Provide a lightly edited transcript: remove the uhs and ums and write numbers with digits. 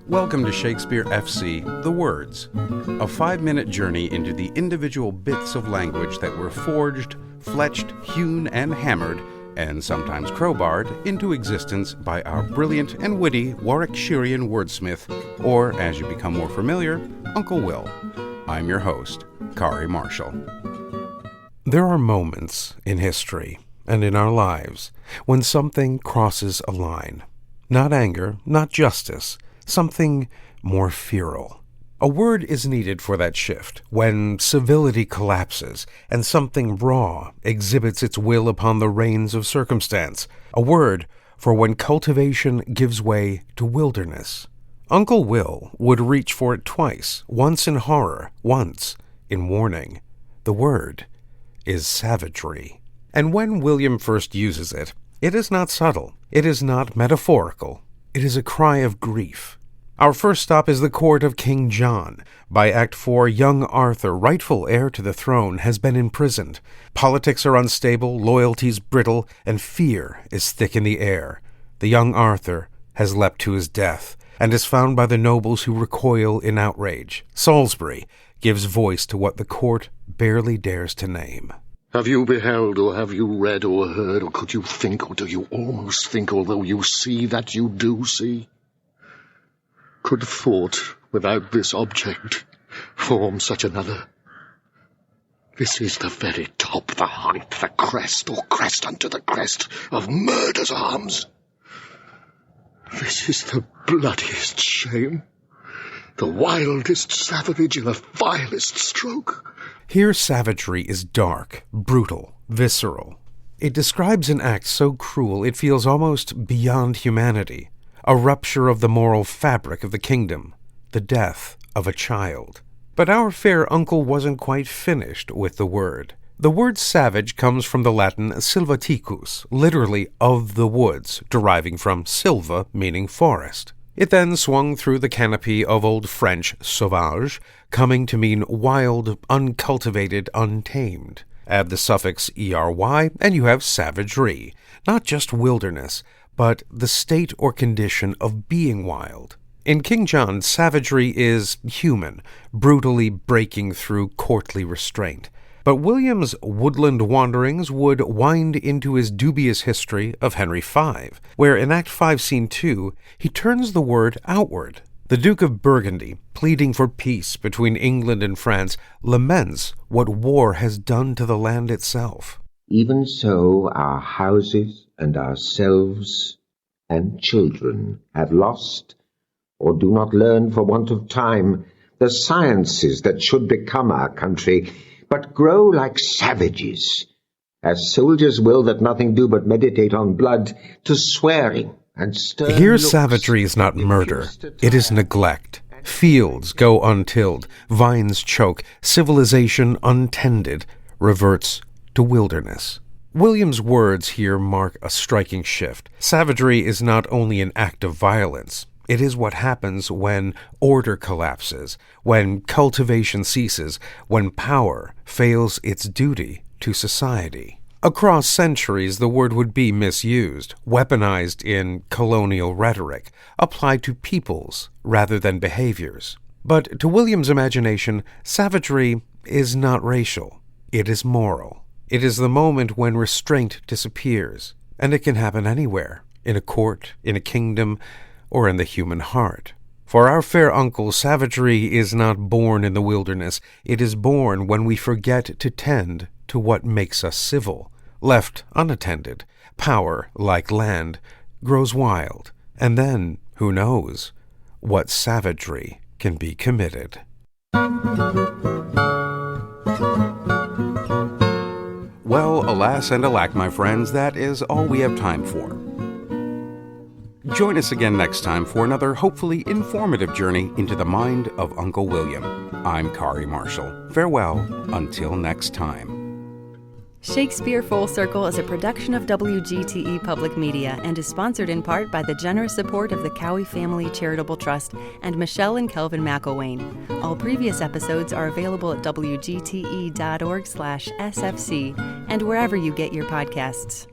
Welcome to Shakespeare FC, The Words, a 5-minute journey into the individual bits of language that were forged, fletched, hewn, and hammered, and sometimes crowbarred, into existence by our brilliant and witty Warwickshirean wordsmith, or, as you become more familiar, Uncle Will. I'm your host, Kari Marshall. There are moments in history and in our lives when something crosses a line. Not anger, not justice, something more feral. A word is needed for that shift, when civility collapses and something raw exhibits its will upon the reins of circumstance. A word for when cultivation gives way to wilderness. Uncle Will would reach for it twice, once in horror, once in warning. The word is savagery. And when William first uses it, it is not subtle, it is not metaphorical, it is a cry of grief. Our first stop is the court of King John. By Act 4, young Arthur, rightful heir to the throne, has been imprisoned. Politics are unstable, loyalties brittle, and fear is thick in the air. The young Arthur has leapt to his death, and is found by the nobles who recoil in outrage. Salisbury gives voice to what the court barely dares to name. Have you beheld, or have you read or heard, or could you think, or do you almost think, although you see that you do see? Could thought, without this object, form such another? This is the very top, the height, the crest, or crest unto the crest of murder's arms. This is the bloodiest shame, the wildest savage in the vilest stroke. Here savagery is dark, brutal, visceral. It describes an act so cruel it feels almost beyond humanity. A rupture of the moral fabric of the kingdom, the death of a child. But our fair uncle wasn't quite finished with the word. The word savage comes from the Latin silvaticus, literally of the woods, deriving from silva, meaning forest. It then swung through the canopy of Old French sauvage, coming to mean wild, uncultivated, untamed. Add the suffix ERY, and you have savagery, not just wilderness, but the state or condition of being wild. In King John, savagery is human, brutally breaking through courtly restraint. But William's woodland wanderings would wind into his dubious history of Henry V, where in Act 5, Scene 2, he turns the word outward. The Duke of Burgundy, pleading for peace between England and France, laments what war has done to the land itself. Even so our houses and ourselves and children have lost, or do not learn for want of time, the sciences that should become our country, but grow like savages, as soldiers will that nothing do but meditate on blood, to swearing and stern Here looks. savagery is not murder, it is neglect. Fields go untilled, vines choke, civilization untended, reverts to wilderness. William's words here mark a striking shift. Savagery is not only an act of violence, it is what happens when order collapses, when cultivation ceases, when power fails its duty to society. Across centuries, the word would be misused, weaponized in colonial rhetoric, applied to peoples rather than behaviors. But to William's imagination, savagery is not racial, it is moral. It is the moment when restraint disappears, and it can happen anywhere, in a court, in a kingdom, or in the human heart. For our fair uncle, savagery is not born in the wilderness, it is born when we forget to tend to what makes us civil. Left unattended, power, like land, grows wild, and then, who knows, what savagery can be committed. Well, alas and alack, my friends, that is all we have time for. Join us again next time for another hopefully informative journey into the mind of Uncle William. I'm Kari Marshall. Farewell until next time. Shakespeare Full Circle is a production of WGTE Public Media and is sponsored in part by the generous support of the Cowie Family Charitable Trust and Michelle and Kelvin McElwain. All previous episodes are available at wgte.org/sfc and wherever you get your podcasts.